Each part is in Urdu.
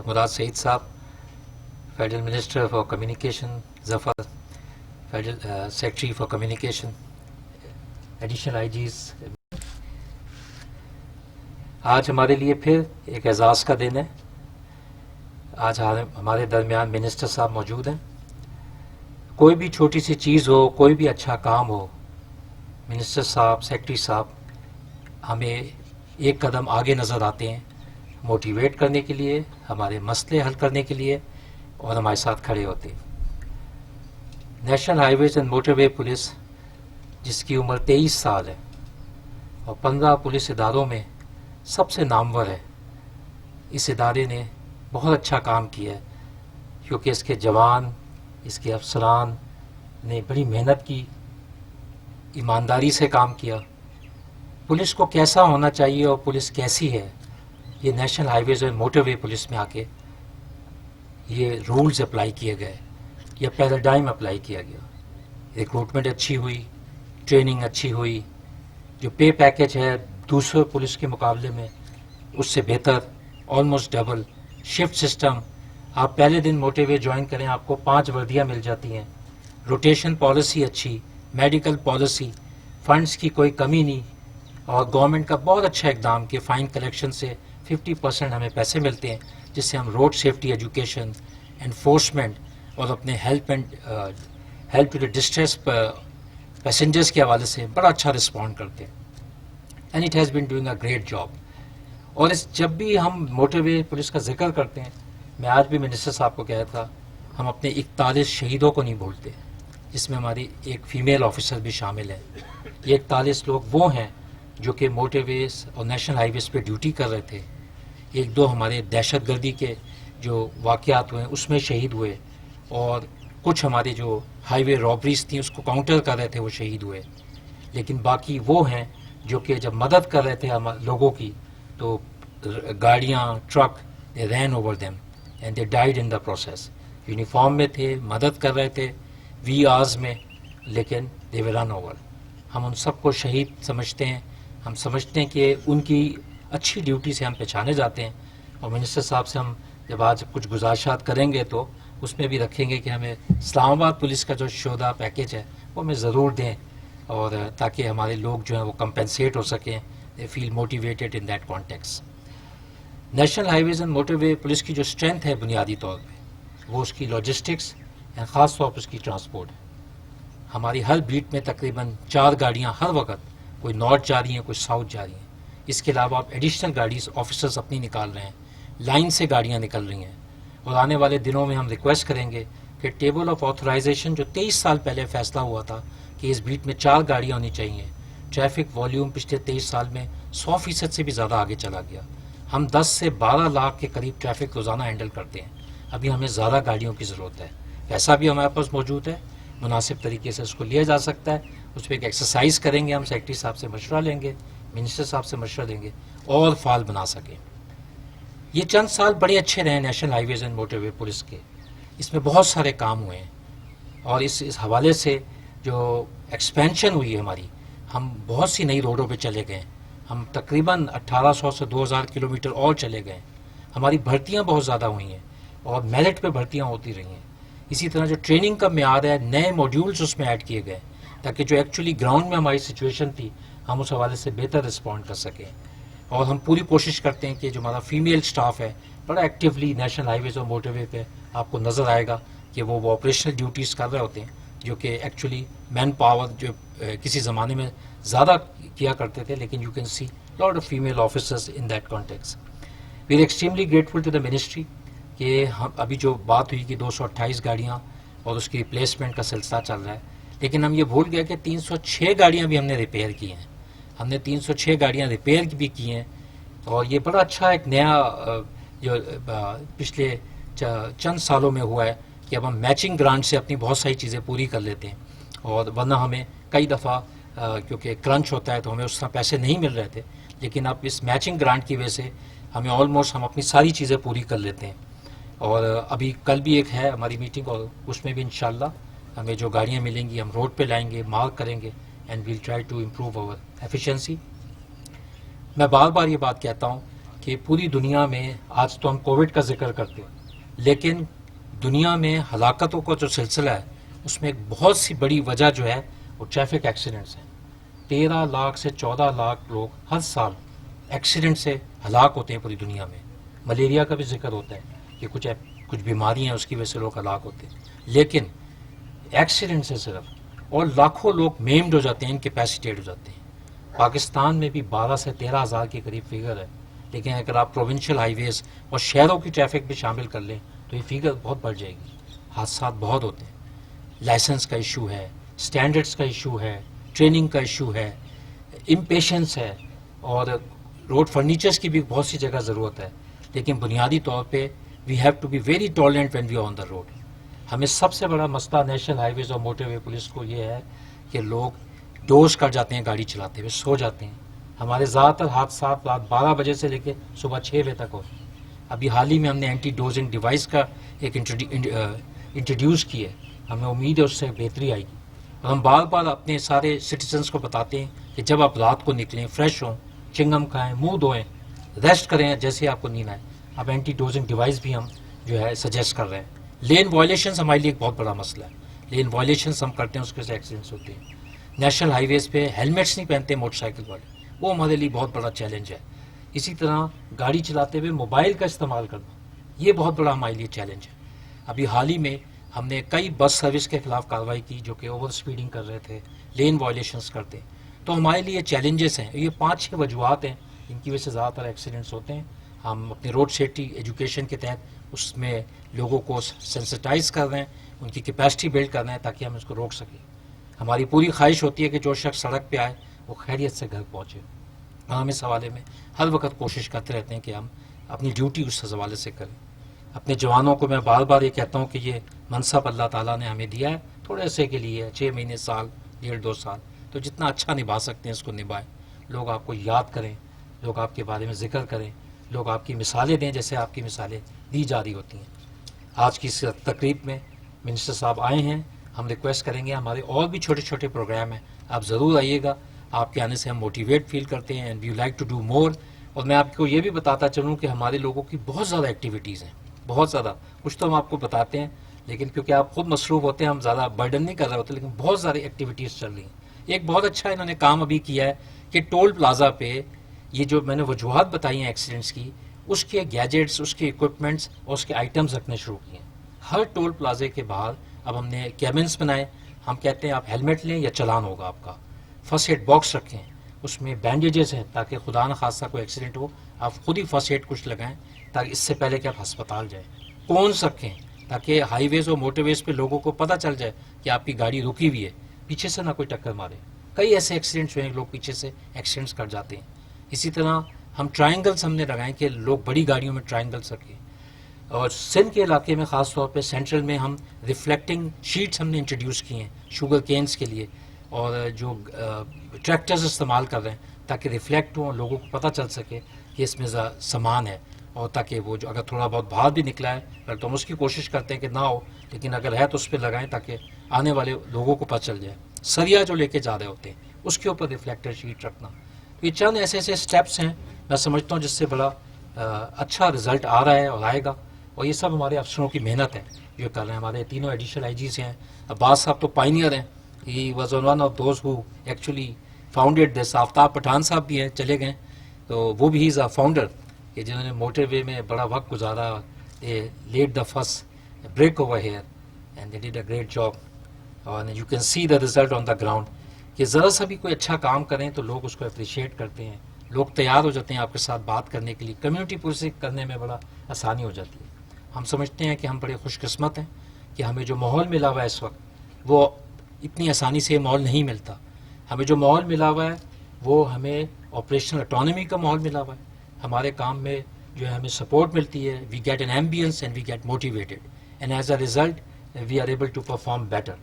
مراد سعید صاحب، federal minister for communication, Zafar federal secretary for communication, additional IGs. آج ہمارے لیے پھر ایک اعزاز کا دن ہے. آج ہمارے درمیان منسٹر صاحب موجود ہیں. کوئی بھی چھوٹی سی چیز ہو، کوئی بھی اچھا کام ہو، منسٹر صاحب، سیکرٹری صاحب ہمیں ایک قدم آگے نظر آتے ہیں، موٹیویٹ کرنے کے لیے، ہمارے مسئلے حل کرنے کے لیے، اور ہمارے ساتھ کھڑے ہوتے ہیں. National highways and motorway police, جس کی عمر 23 سال ہے اور 15 پولیس اداروں میں سب سے نامور ہے، اس ادارے نے بہت اچھا کام کیا ہے، کیونکہ اس کے جوان، اس کے افسران نے بڑی محنت کی، ایمانداری سے کام کیا. پولیس کو کیسا ہونا چاہیے اور پولیس کیسی ہے، یہ نیشنل ہائی ویز اور موٹر وے پولیس میں آ کے یہ رولز اپلائی کیے گئے، یہ پیراڈائم اپلائی کیا گیا. ریکروٹمنٹ اچھی ہوئی، ٹریننگ اچھی ہوئی، جو پے پیکج ہے دوسرے پولیس کے مقابلے میں اس سے بہتر، آلموسٹ ڈبل. شفٹ سسٹم، آپ پہلے دن موٹر وے جوائن کریں آپ کو 5 وردیاں مل جاتی ہیں. روٹیشن پالیسی اچھی، میڈیکل پالیسی، فنڈز کی کوئی کمی نہیں، اور گورنمنٹ کا بہت اچھا اقدام کہ فائن کلیکشن سے 50% ہمیں پیسے ملتے ہیں، جس سے ہم روڈ سیفٹی ایجوکیشن، انفورسمنٹ اور اپنے help to the distress passengers کے حوالے سے بڑا اچھا رسپونڈ کرتے ہیں. And it has been doing a great job. اور جب بھی ہم موٹر وے پولیس کا ذکر کرتے ہیں، میں آج بھی منسٹر صاحب کو کہا تھا، ہم اپنے 41 شہیدوں کو نہیں بھولتے، جس میں ہماری ایک فیمیل آفیسر بھی شامل ہے. یہ 41 لوگ وہ ہیں جو کہ موٹر ویز اور نیشنل ہائی ویز پہ ڈیوٹی کر رہے تھے. 1-2 ہمارے دہشت گردی کے جو واقعات ہوئے اس میں شہید ہوئے، اور کچھ ہمارے جو ہائی وے رابریز تھیں اس کو کاؤنٹر کر رہے تھے، وہ شہید ہوئے. لیکن باقی وہ ہیں جو کہ جب مدد کر رہے تھے لوگوں کی، تو گاڑیاں، truck, they ran over them and they died in the process. Uniform میں تھے، مدد کر رہے تھے وی آرز میں، لیکن دے ور رن اوور. ہم ان سب کو شہید سمجھتے ہیں. ہم سمجھتے ہیں کہ ان کی اچھی ڈیوٹی سے ہم پہچانے جاتے ہیں. اور منسٹر صاحب سے ہم جب آج کچھ گزارشات کریں گے تو اس میں بھی رکھیں گے کہ ہمیں اسلام آباد پولیس کا جو شہداء پیکیج ہے وہ ہمیں ضرور دیں، اور تاکہ ہمارے لوگ جو ہیں وہ کمپنسیٹ ہو سکیں، they feel motivated in that context. National highways and motorway police کی جو اسٹرینتھ ہے بنیادی طور پہ وہ اس کی لاجسٹکس، خاص طور پر اس کی ٹرانسپورٹ ہے. ہماری ہر بیٹ میں تقریباً 4 گاڑیاں ہر وقت، کوئی نارتھ جا رہی ہیں، کوئی ساؤتھ جا رہی ہیں. اس کے علاوہ آپ ایڈیشنل گاڑیز آفیسرز اپنی نکال رہے ہیں، لائن سے گاڑیاں نکل رہی ہیں. اور آنے والے دنوں میں ہم ریکویسٹ کریں گے کہ ٹیبل آف آتھرائزیشن جو 23 سال پہلے فیصلہ ہوا تھا کہ اس بیٹ میں 4 گاڑیاں ہونی چاہیے، ٹریفک والیوم پچھلے 23 سال میں 100% سے بھی زیادہ آگے چلا گیا. ہم 10 سے 12 لاکھ کے قریب ٹریفک روزانہ ہینڈل کرتے ہیں. ابھی ہمیں زیادہ گاڑیوں کی ضرورت ہے. پیسہ بھی ہمارے پاس موجود ہے، مناسب طریقے سے اس کو لیا جا سکتا ہے. اس پہ ایک ایکسرسائز کریں گے، ہم سیکرٹری صاحب سے مشورہ لیں گے، منسٹر صاحب سے مشورہ لیں گے، اور فعال بنا سکیں. یہ چند سال بڑے اچھے رہے national highways and motorway police کے. اس میں بہت سارے کام ہوئے ہیں، اور اس حوالے سے جو ایکسپینشن ہوئی ہے ہماری، ہم بہت سی نئی روڈوں پہ چلے گئے. ہم تقریباً 1800 سے 2000 کلومیٹر اور چلے گئے. ہماری بھرتیاں بہت زیادہ ہوئی ہیں، اور میرٹ پہ بھرتیاں ہوتی رہی ہیں. اسی طرح جو ٹریننگ کا معیار ہے، نئے موڈیولز اس میں ایڈ کیے گئے تاکہ جو ایکچولی گراؤنڈ میں ہماری سچویشن تھی ہم اس حوالے سے بہتر رسپونڈ کر سکیں. اور ہم پوری کوشش کرتے ہیں کہ جو ہمارا فیمیل سٹاف ہے بڑا ایکٹیولی نیشنل ہائی ویز اور موٹر وے پہ آپ کو نظر آئے گا کہ وہ آپریشنل ڈیوٹیز کر رہے ہوتے ہیں، جو کہ ایکچولی مین پاور جو کسی زمانے میں زیادہ کیا کرتے تھے، لیکن you can see lot of female officers in that contacts. We are extremely grateful to the ministry کہ ہم ابھی جو بات ہوئی کہ 228 گاڑیاں اور اس کی ریپلیسمنٹ کا سلسلہ چل رہا ہے، لیکن ہم یہ بھول گئے کہ 306 گاڑیاں بھی ہم نے ریپیئر کی ہیں. ہم نے 306 گاڑیاں ریپیئر بھی کی ہیں، اور یہ بڑا اچھا ایک نیا جو پچھلے چند سالوں میں ہوا ہے کہ اب ہم میچنگ گرانٹ سے اپنی بہت ساری چیزیں پوری کر لیتے ہیں. اور ورنہ ہمیں کئی دفعہ کیونکہ کرنچ ہوتا ہے تو ہمیں اس طرح پیسے نہیں مل رہے تھے، لیکن اب اس میچنگ گرانٹ کی وجہ سے ہمیں آلموسٹ ہم اپنی ساری چیزیں پوری کر لیتے ہیں. اور ابھی کل بھی ایک ہے ہماری میٹنگ، اور اس میں بھی انشاءاللہ ہمیں جو گاڑیاں ملیں گی ہم روڈ پہ لائیں گے، مارک کریں گے، and we'll try to improve over efficiency. میں بار بار یہ بات کہتا ہوں کہ کہ پوری دنیا میں آج تو ہم کووڈ کا ذکر کرتے ہیں، لیکن دنیا میں ہلاکتوں کا جو سلسلہ ہے اس میں ایک بہت سی بڑی وجہ جو ہے وہ ٹریفک ایکسیڈنٹس ہیں. 13 لاکھ سے 14 لاکھ لوگ ہر سال ایکسیڈنٹ سے ہلاک ہوتے ہیں پوری دنیا میں. ملیریا کا بھی ذکر ہوتا ہے کہ کچھ بیماریاں ہیں اس کی وجہ سے لوگ ہلاک ہوتے ہیں، لیکن ایکسیڈنٹ سے صرف اور لاکھوں لوگ میمڈ ہو جاتے ہیں، انکیپیسیٹیڈ ہو جاتے ہیں. پاکستان میں بھی 12 سے 13 ہزار کے قریب فگر ہے، لیکن اگر آپ پروونشل ہائی ویز اور شہروں کی ٹریفک بھی شامل کر لیں تو یہ فگر بہت بڑھ جائے گی. حادثات بہت ہوتے ہیں، لائسنس کا ایشو ہے، سٹینڈرڈس کا ایشو ہے، ٹریننگ کا ایشو ہے، امپیشنس ہے، اور روڈ فرنیچرز کی بھی بہت سی جگہ ضرورت ہے. لیکن بنیادی طور پہ we have to be very tolerant when we are on the road. ہمیں سب سے بڑا مسئلہ نیشنل ہائی ویز اور موٹر وے پولیس کو یہ ہے کہ لوگ ڈوز کر جاتے ہیں گاڑی چلاتے ہوئے، سو جاتے ہیں. ہمارے زیادہ تر حادثات رات 12 بجے سے لے کے صبح 6 بجے تک ہوتے ہیں. ابھی حال ہی میں ہم نے اینٹی ڈوزنگ ڈیوائس کا ایک انٹروڈیوس کی ہے، ہمیں امید ہے اس سے بہتری آئے گی. اور ہم بار بار اپنے سارے سٹیزنس کو بتاتے ہیں کہ جب آپ رات کو نکلیں فریش ہوں، چنگم کھائیں، منہ دھوئیں، ریسٹ کریں جیسے آپ کو نیند آئے. اب اینٹی ڈوزنگ ڈیوائس بھی ہم جو ہے سجیسٹ کر رہے ہیں. لین وائلیشنس ہمارے لیے ایک بہت بڑا مسئلہ ہے. لین وائلیشنس ہم کرتے ہیں، اس کے سے ایکسیڈنٹس ہوتے ہیں. نیشنل ہائی ویز پہ ہیلمٹس نہیں پہنتے موٹر سائیکل والے، وہ ہمارے لیے بہت بڑا چیلنج ہے. اسی طرح گاڑی چلاتے ہوئے موبائل کا استعمال کرنا، یہ بہت بڑا ہمارے لیے چیلنج ہے. ابھی حال ہی میں ہم نے کئی بس سروس کے خلاف کارروائی کی جو کہ اوور اسپیڈنگ کر رہے تھے، لین وائلیشنس کرتے. تو ہمارے لیے چیلنجز ہیں. یہ 5-6 وجوہات ہیں جن کی وجہ سے زیادہ تر ایکسیڈنٹس ہوتے ہیں. ہم اپنے روڈ سیفٹی ایجوکیشن کے تحت اس میں لوگوں کو سینسٹائز کر رہے ہیں، ان کی کیپیسٹی بلڈ کر رہے ہیں تاکہ ہم اس کو روک سکیں. ہماری پوری خواہش ہوتی ہے کہ جو شخص سڑک پہ آئے وہ خیریت سے گھر پہنچے. ہم اس حوالے میں ہر وقت کوشش کرتے رہتے ہیں کہ ہم اپنی ڈیوٹی اس حوالے سے کریں. اپنے جوانوں کو میں بار بار یہ کہتا ہوں کہ یہ منصب اللہ تعالیٰ نے ہمیں دیا ہے، تھوڑے عرصے کے لیے، 6 مہینے، سال، 1.5-2 سال، تو جتنا اچھا نبھا سکتے ہیں اس کو نبھائیں. لوگ آپ کو یاد کریں، لوگ آپ کے بارے میں ذکر کریں، لوگ آپ کی مثالیں دیں جیسے آپ کی مثالیں دی جا رہی ہوتی ہیں. آج کی اس تقریب میں منسٹر صاحب آئے ہیں. ہم ریکویسٹ کریں گے، ہمارے اور بھی چھوٹے چھوٹے پروگرام ہیں، آپ ضرور آئیے گا. آپ کے آنے سے ہم موٹیویٹ فیل کرتے ہیں and we like to do more. اور میں آپ کو یہ بھی بتاتا چلوں کہ ہمارے لوگوں کی بہت زیادہ ایکٹیویٹیز ہیں، بہت زیادہ. کچھ تو ہم آپ کو بتاتے ہیں لیکن کیونکہ آپ خود مصروف ہوتے ہیں ہم زیادہ برڈن نہیں کر رہے ہوتے، لیکن بہت ساری ایکٹیویٹیز چل رہی ہیں. ایک بہت اچھا انہوں نے کام ابھی کیا ہے کہ ٹول پلازا پہ یہ جو میں نے وجوہات بتائی ہیں ایکسیڈنٹس کی، اس کے گیجٹس، اس کے اکوپمنٹس اور اس کے آئٹمز رکھنے شروع کیے ہیں. ہر ٹول پلازے کے باہر اب ہم نے کیبنس بنائے. ہم کہتے ہیں آپ ہیلمٹ لیں یا چلان ہوگا آپ کا. فرسٹ ایڈ باکس رکھیں، اس میں بینڈیجز ہیں تاکہ خدا نہ خاصہ کوئی ایکسیڈنٹ ہو آپ خود ہی فرسٹ ایڈ کچھ لگائیں تاکہ اس سے پہلے کہ آپ ہسپتال جائیں. کونس رکھیں تاکہ ہائی ویز اور موٹر ویز پہ لوگوں کو پتہ چل جائے کہ آپ کی گاڑی رکی ہوئی ہے، پیچھے سے نہ کوئی ٹکر مارے. کئی ایسے ایکسیڈنٹس ہوئے ہیں لوگ پیچھے سے ایکسیڈنٹس کر جاتے ہیں. اسی طرح ہم ٹرائنگلس ہم نے لگائیں کہ لوگ بڑی گاڑیوں میں ٹرائنگلس رکھیں. اور سندھ کے علاقے میں خاص طور پہ سینٹرل میں ہم ریفلیکٹنگ شیٹس ہم نے انٹروڈیوس کی ہیں شوگر کینس کے لیے، اور جو ٹریکٹرز استعمال کر رہے ہیں تاکہ ریفلیکٹ ہوں، لوگوں کو پتہ چل سکے کہ اس میں سامان ہے، اور تاکہ وہ جو اگر تھوڑا بہت باہر بھی نکلا ہے پھر تو ہم اس کی کوشش کرتے ہیں کہ نہ ہو، لیکن اگر ہے تو اس پہ لگائیں تاکہ آنے والے لوگوں کو پتہ چل جائے. سریا جو لے کے جا رہے ہوتے ہیں اس کے اوپر ریفلیکٹر شیٹ رکھنا. یہ چند ایسے ایسے اسٹیپس ہیں میں سمجھتا ہوں جس سے بڑا اچھا رزلٹ آ رہا ہے اور آئے گا. اور یہ سب ہمارے افسروں کی محنت ہے جو کر رہے ہیں. ہمارے تینوں ایڈیشنل آئی جیز ہیں. عباس صاحب تو پائنیئر ہیں، he was one of those who actually founded this. Aftab Pathan صاحب بھی ہیں، چلے گئے، تو وہ بھی از اے فاؤنڈر کہ جنہوں نے موٹر وے میں بڑا وقت گزارا. Led the first break over here and they did a great job. اور you can see the result on the ground کہ ذرا سا بھی کوئی اچھا کام کریں تو لوگ اس کو اپریشیٹ کرتے ہیں، لوگ تیار ہو جاتے ہیں آپ کے ساتھ بات کرنے کے لیے. کمیونٹی پولیسنگ کرنے میں بڑا آسانی ہو جاتی ہے. ہم سمجھتے ہیں کہ ہم بڑے خوش قسمت ہیں کہ ہمیں جو ماحول ملا ہوا ہے اس وقت وہ اتنی آسانی سے ماحول نہیں ملتا. ہمیں جو ماحول ملا ہوا ہے وہ ہمیں آپریشنل اٹانومی کا ماحول ملا ہوا ہے. ہمارے کام میں جو ہے ہمیں سپورٹ ملتی ہے. We get an ambience and we get motivated and as a result we are able to perform better.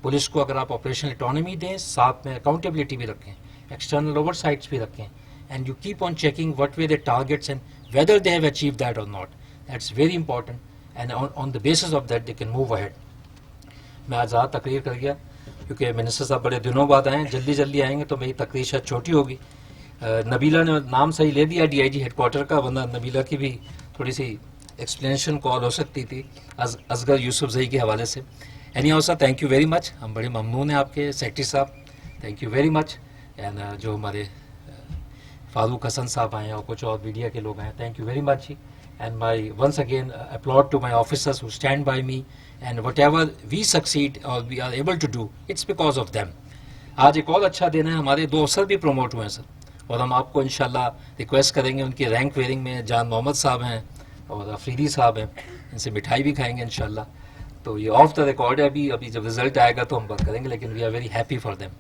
Police کو اگر آپ آپریشنل اٹانومی دیں، ساتھ میں اکاؤنٹیبلٹی بھی رکھیں، ایکسٹرنل اوور سائٹس بھی رکھیں، and you keep on checking what way they targets and whether they have achieve that اور not. That's very important and on the basis of that they can move ahead. میں آج زیادہ تقریر کر گیا کیونکہ منسٹر صاحب بڑے دنوں بعد آئے ہیں، جلدی آئیں گے تو میری تقریر شاید چھوٹی ہوگی. نبیلہ نے نام صحیح لے دیا D I G headquarter کا، ورنہ نبیلہ کی بھی تھوڑی سی ایکسپلینیشن کال ہو سکتی تھی اصغر یوسف زئی کے حوالے سے. Any how sir, thank you very مچ. ہم بڑے ممنون ہیں آپ کے سیکرٹری صاحب، thank you very much. And جو ہمارے فاروق حسن صاحب آئے ہیں اور کچھ اور میڈیا کے لوگ ہیں، thank you very much. And my once again applaud to my officers who stand by me, and whatever we succeed or we are able to do, it's because of them. آج ایک اور اچھا دن ہے، ہمارے 2 افسر بھی پروموٹ ہوئے ہیں سر، اور ہم آپ کو انشاءاللہ ریکویسٹ کریں گے. ان کی رینک ویئرنگ میں جان محمد صاحب ہیں اور افریدی صاحب ہیں، ان سے مٹھائی بھی کھائیں گے انشاءاللہ. تو یہ آف دا ریکارڈ ہے، ابھی جب رزلٹ آئے گا تو ہم بات کریں گے، لیکن we are very happy for them.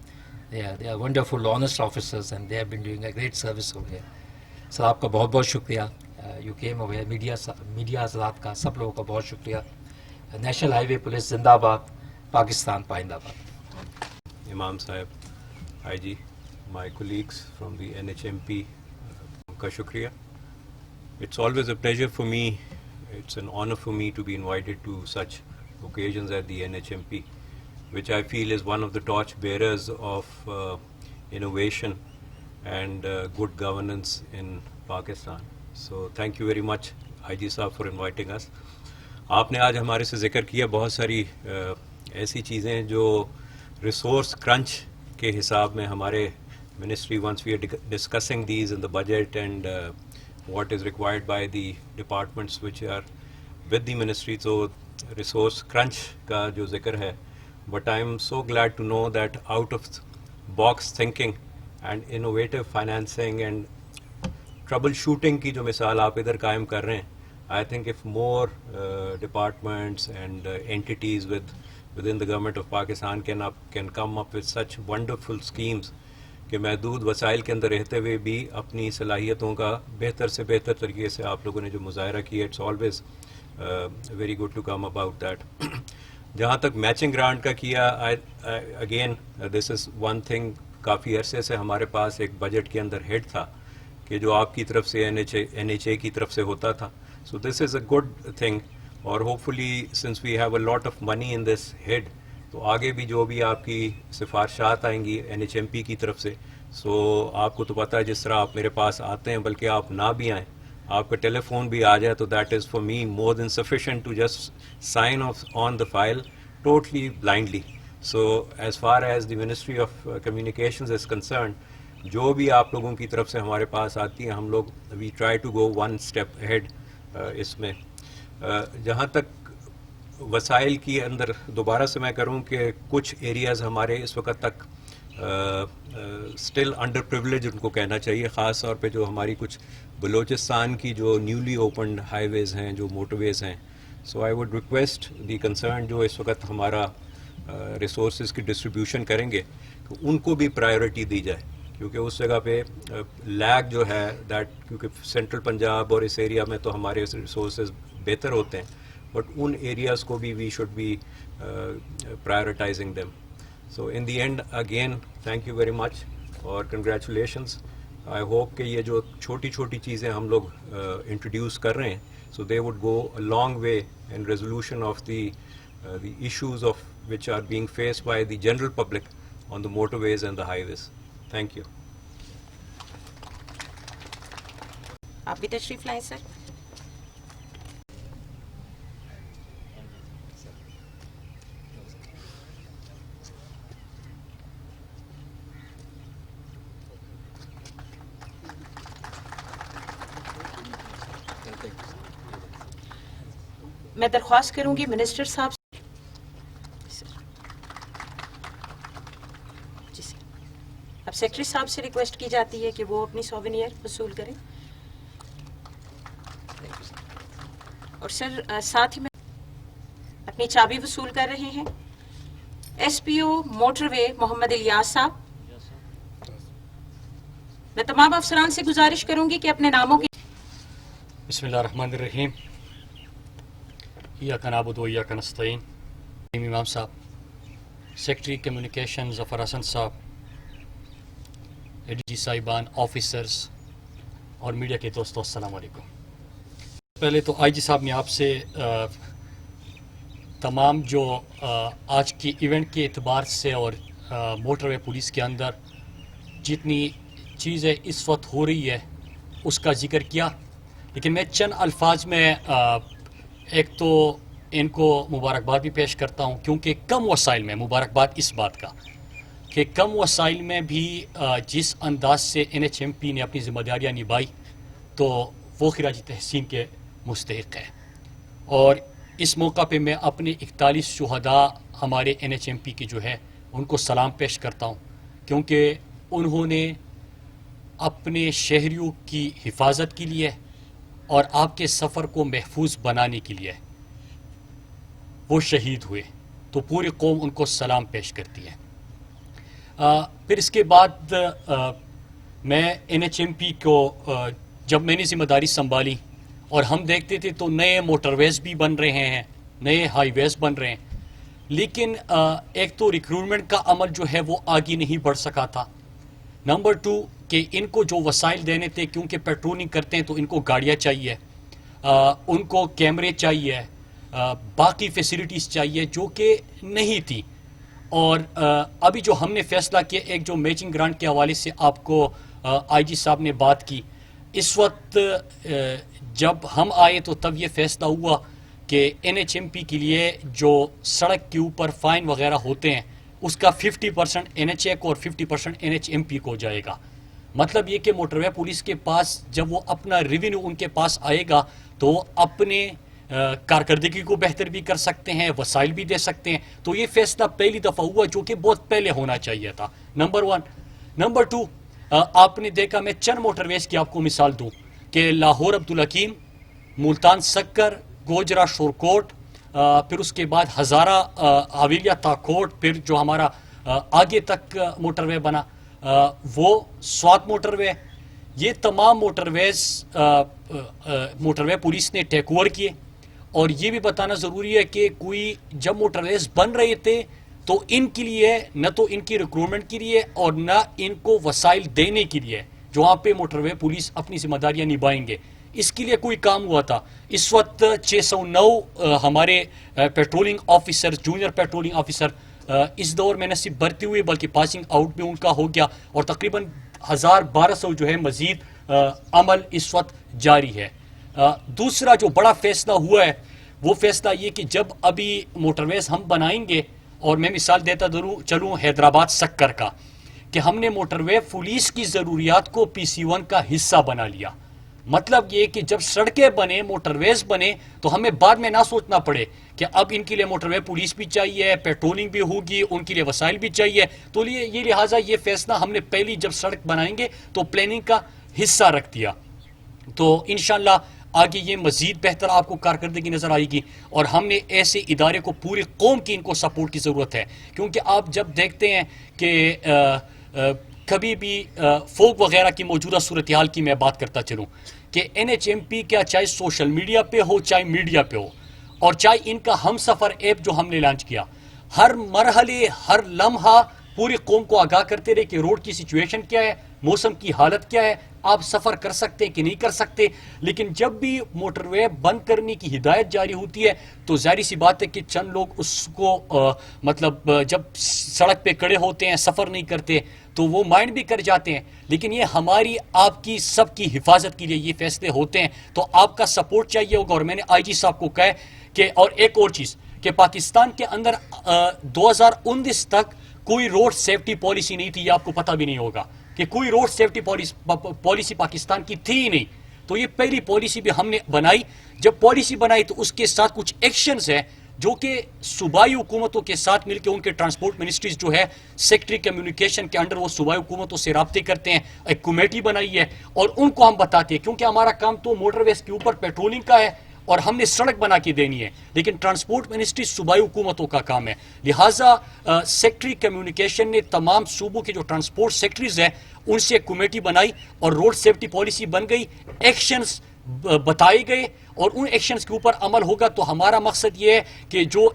they are wonderful honest officers and they have been doing a great service over here. سر آپ کا بہت بہت شکریہ. یو کیم اوور میڈیا حضرات کا سب لوگوں کا بہت شکریہ. نیشنل ہائی وے پولیس زندہ آباد، پاکستان پائندہ آباد. امام صاحب، آئی جی، مائی کولیگس فرام دی NHMP کا شکریہ. It's always a pleasure for me, it's an honor for me to be invited to such occasions at the NHMP, which I feel is one of the torch bearers of innovation and good governance in Pakistan. So thank you very much, IG صاحب, for inviting us. آپ نے آج ہمارے سے ذکر کیا بہت ساری ایسی چیزیں جو ریسورس کرنچ کے حساب میں ہمارے ministry once we are discussing these in the budget and what is required by the departments which are with the ministry. So resource crunch کا جو ذکر ہے, but I am so glad to know that out of box thinking and innovative financing and trouble shooting کی جو مثال آپ ادھر قائم کر رہے ہیں, I think if more departments and entities within the government of Pakistan can come up with such wonderful schemes کہ محدود وسائل کے اندر رہتے ہوئے بھی اپنی صلاحیتوں کا بہتر سے بہتر طریقے سے آپ لوگوں نے جو مظاہرہ کیا, it's always very good to come about that. جہاں تک میچنگ گرانٹ کا کیا, again this is one thing, کافی عرصے سے ہمارے پاس ایک بجٹ کے اندر ہیڈ تھا کہ جو آپ کی طرف سے NHA کی طرف سے ہوتا تھا. So this is a good thing, اور hopefully since we have a lot of money in this head, تو آگے بھی جو بھی آپ کی سفارشات آئیں گی NHMP کی طرف سے, سو آپ کو تو پتہ ہے جس طرح آپ میرے پاس آتے ہیں, بلکہ آپ نہ بھی آئیں, آپ کا ٹیلی فون بھی آ جائے تو that is for me more than sufficient to just sign off on the file totally blindly. So as far as the ministry of communications is concerned, جو بھی آپ لوگوں کی طرف سے ہمارے پاس آتی ہیں, ہم لوگ we try to go one step ahead اس میں. جہاں تک وسائل کی اندر دوبارہ سے میں کروں کہ کچھ ایریاز ہمارے اس وقت تک اسٹل انڈر پریولیج ان کو کہنا چاہیے, خاص طور پہ جو ہماری کچھ بلوچستان کی جو نیولی اوپنڈ ہائی ویز ہیں, جو موٹر ویز ہیں. So I would request the concern جو اس وقت ہمارا ریسورسز کی ڈسٹریبیوشن کریں گے تو ان کو بھی پرائیورٹی دی جائے, کیونکہ اس جگہ پہ لیگ جو ہے دیٹ, کیونکہ سینٹرل پنجاب اور اس ایریا میں تو ہمارے ریسورسز بہتر ہوتے ہیں, بٹ ان ایریاز کو بھی we should be privatising them. So in the end again thank you very much اور کنگریچولیشنز. آئی ہوپ کہ یہ جو چھوٹی چھوٹی چیزیں ہم لوگ انٹروڈیوس کر رہے ہیں, so they would go a long way in resolution of the issues of which are being faced by the general public on the motorways and the highways. Thank you. آپ بھی تشریف لائیں سر. میں درخواست کروں گی منسٹر صاحب اب سیکرٹری صاحب سے ریکویسٹ کی جاتی ہے کہ وہ اپنی سووینئر وصول کریں. اور سر ساتھ ہی میں اپنی چابی وصول کر رہے ہیں SPO موٹر وے محمد الیاس صاحب. میں تمام افسران سے گزارش کروں گی کہ اپنے ناموں کی. بسم اللہ الرحمن الرحیم. ایاک نعبد و ایاک نستعین. امام صاحب, سیکرٹری کمیونیکیشن ظفر حسن صاحب, ADG صاحبان, آفیسرز اور میڈیا کے دوستوں, السلام علیکم. پہلے تو IG صاحب نے آپ سے تمام جو آج کی ایونٹ کے اعتبار سے اور موٹر وے پولیس کے اندر جتنی چیزیں اس وقت ہو رہی ہے اس کا ذکر کیا، لیکن میں چند الفاظ میں ایک تو ان کو مبارکباد بھی پیش کرتا ہوں، کیونکہ کم وسائل میں مبارکباد اس بات کا کہ کم وسائل میں بھی جس انداز سے NHMP نے اپنی ذمہ داریاں نبھائی تو وہ خراج تحسین کے مستحق ہے. اور اس موقع پہ میں اپنے 41 شہداء ہمارے NHMP کے جو ہے ان کو سلام پیش کرتا ہوں، کیونکہ انہوں نے اپنے شہریوں کی حفاظت کے لیے اور آپ کے سفر کو محفوظ بنانے کے لیے وہ شہید ہوئے، تو پوری قوم ان کو سلام پیش کرتی ہے. پھر اس کے بعد میں NHMP کو جب میں نے ذمہ داری سنبھالی اور ہم دیکھتے تھے تو نئے موٹر ویز بھی بن رہے ہیں، نئے ہائی ویز بن رہے ہیں، لیکن ایک تو ریکروٹمنٹ کا عمل جو ہے وہ آگے نہیں بڑھ سکا تھا. نمبر 2 کہ ان کو جو وسائل دینے تھے، کیونکہ پیٹرولنگ کرتے ہیں تو ان کو گاڑیاں چاہیے، ان کو کیمرے چاہیے، باقی فیسلٹیز چاہیے جو کہ نہیں تھی. اور ابھی جو ہم نے فیصلہ کیا، ایک جو میچنگ گرانٹ کے حوالے سے آپ کو IG صاحب نے بات کی، اس وقت جب ہم آئے تو تب یہ فیصلہ ہوا کہ NHMP کے لیے جو سڑک کے اوپر فائن وغیرہ ہوتے ہیں اس کا 50% NHA کو اور 50% NHMP کو جائے گا. مطلب یہ کہ موٹر وے پولیس کے پاس جب وہ اپنا ریونیو ان کے پاس آئے گا تو وہ اپنے کارکردگی کو بہتر بھی کر سکتے ہیں، وسائل بھی دے سکتے ہیں. تو یہ فیصلہ پہلی دفعہ ہوا جو کہ بہت پہلے ہونا چاہیے تھا. نمبر 1. نمبر 2 آپ نے دیکھا، میں چند موٹر ویز کی آپ کو مثال دوں کہ لاہور عبدالحکیم، ملتان سکر، گوجرا شورکوٹ، پھر اس کے بعد ہزارہ حویلیہ تاکوٹ، پھر جو ہمارا آگے تک موٹر وے بنا وہ سوات موٹر وے، یہ تمام موٹر وے پولیس نے ٹیک اوور کیے. اور یہ بھی بتانا ضروری ہے کہ کوئی جب موٹر ویز بن رہے تھے تو ان کے لیے نہ تو ان کی ریکروٹمنٹ کے لیے اور نہ ان کو وسائل دینے کے لیے جو وہاں پہ موٹر وے پولیس اپنی ذمہ داریاں نبھائیں گے، اس کے لیے کوئی کام ہوا تھا. اس وقت 609 ہمارے patrolling officer, junior patrolling officer اس دور میں نہ صرف بھرتی ہوئے بلکہ پاسنگ آؤٹ بھی ان کا ہو گیا، اور تقریباً 1200 جو ہے مزید عمل اس وقت جاری ہے. دوسرا جو بڑا فیصلہ ہوا ہے وہ فیصلہ یہ کہ جب ابھی موٹر ویز ہم بنائیں گے، اور میں مثال دیتا چلوں حیدرآباد سکر کا، کہ ہم نے موٹر وے پولیس کی ضروریات کو PC1 کا حصہ بنا لیا. مطلب یہ کہ جب سڑکیں بنے، موٹر ویز بنے، تو ہمیں بعد میں نہ سوچنا پڑے کہ اب ان کے لیے موٹر وے پولیس بھی چاہیے، پیٹرولنگ بھی ہوگی، ان کے لیے وسائل بھی چاہیے. تو یہ لہٰذا یہ فیصلہ ہم نے پہلی جب سڑک بنائیں گے تو پلاننگ کا حصہ رکھ دیا. تو انشاءاللہ آگے یہ مزید بہتر آپ کو کارکردگی نظر آئے گی. اور ہم نے ایسے ادارے کو پوری قوم کی ان کو سپورٹ کی ضرورت ہے، کیونکہ آپ جب دیکھتے ہیں کہ کبھی بھی فوگ وغیرہ کی موجودہ صورتحال کی میں بات کرتا چلوں کہ NHMP کیا چاہے سوشل میڈیا پہ ہو، چاہے میڈیا پہ ہو، اور چاہے ان کا ہم سفر ایپ جو ہم نے لانچ کیا، ہر مرحلے، ہر لمحہ پوری قوم کو آگاہ کرتے رہے کہ روڈ کی سچویشن کیا ہے، موسم کی حالت کیا ہے، آپ سفر کر سکتے ہیں کہ نہیں کر سکتے. لیکن جب بھی موٹر وے بند کرنے کی ہدایت جاری ہوتی ہے تو ظاہری سی بات ہے کہ چند لوگ اس کو مطلب جب سڑک پہ کھڑے ہوتے ہیں، سفر نہیں کرتے، تو وہ مائنڈ بھی کر جاتے ہیں. لیکن یہ ہماری آپ کی سب کی حفاظت کے لیے یہ فیصلے ہوتے ہیں، تو آپ کا سپورٹ چاہیے ہوگا. اور میں نے IG صاحب کو کہا کہ اور ایک اور چیز کہ پاکستان کے اندر 2019 تک کوئی روڈ سیفٹی پالیسی نہیں تھی، یہ آپ کو پتہ بھی نہیں ہوگا کہ کوئی روڈ سیفٹی پالیسی پاکستان کی تھی ہی نہیں. تو یہ پہلی پالیسی بھی ہم نے بنائی. جب پالیسی بنائی تو اس کے ساتھ کچھ ایکشنز ہیں جو کہ صوبائی حکومتوں کے ساتھ مل کے ان کے ٹرانسپورٹ منسٹریز جو ہے سیکٹری کمیونیکیشن کے انڈر وہ صوبائی حکومتوں سے رابطے کرتے ہیں، ایک کمیٹی بنائی ہے اور ان کو ہم بتاتے ہیں، کیونکہ ہمارا کام تو موٹر ویز کے اوپر پیٹرولنگ کا ہے اور ہم نے سڑک بنا کے دینی ہے، لیکن ٹرانسپورٹ منسٹری صوبائی حکومتوں کا کام ہے. لہٰذا سیکٹری کمیونیکیشن نے تمام صوبوں کے جو ٹرانسپورٹ سیکٹریز ہیں ان سے ایک کمیٹی بنائی اور روڈ سیفٹی پالیسی بن گئی، ایکشنز بتائے گئے اور ان ایکشنز کے اوپر عمل ہوگا. تو ہمارا مقصد یہ ہے کہ جو